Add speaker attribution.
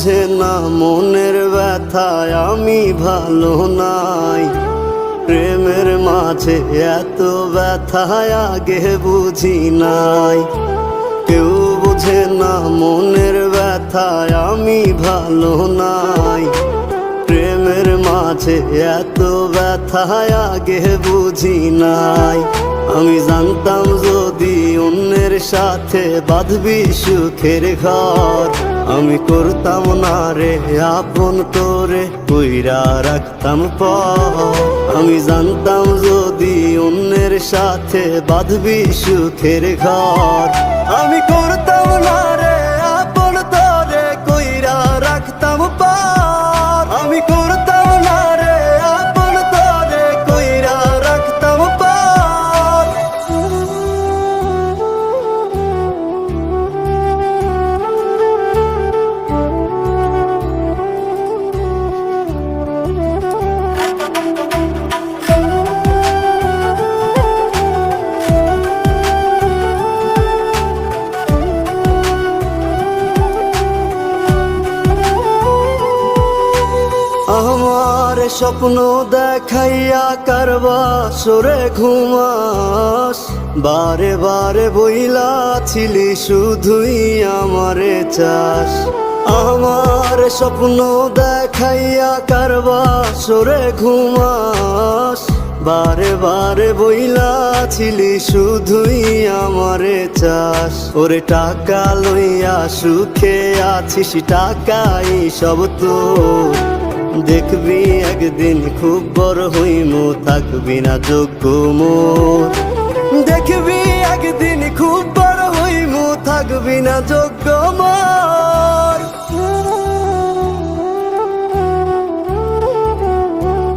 Speaker 1: বুঝে না মনের ব্যথায় আমি ভালো নাই। প্রেমের মাঝে এত ব্যথায় আগে বুঝি নাই। কেউ বুঝে না মনের ব্যথায় আমি ভালো নাই। প্রেমের মাঝে এত ব্যথায় আগে বুঝি নাই। আমি জানতাম যদি অন্যের সাথে বাঁধবি সুখের ঘর, আমি করতাম না রে আপন করে কইরা রাখতাম পর। আমি জানতাম যদি অন্যের সাথে বাঁধবি সুখের ঘর, আমি করতাম না রে আপন করে কইরা রাখতাম পর। আমি করতাম না রে আপন করে কইরা রাখতাম পর। আমার স্বপ্ন দেখাইয়া কারবা সরে ঘুমাস, বারে বারে বইলা ছিলি শুধুই আমারে চাস। আমার স্বপ্ন দেখাইয়া কারবা সরে ঘুমাস, বারে বারে বইলা ছিলি শুধুই আমারে চাস। ওরে টাকা লইয়া সুখে আছিস, টাকাই সব তোর। দেখবি একদিন খুব বড় হইমু, থাকবি না যোগ্য মোর। দেখবি একদিন খুব বড় হইমু, থাকবি না যোগ্য মোর।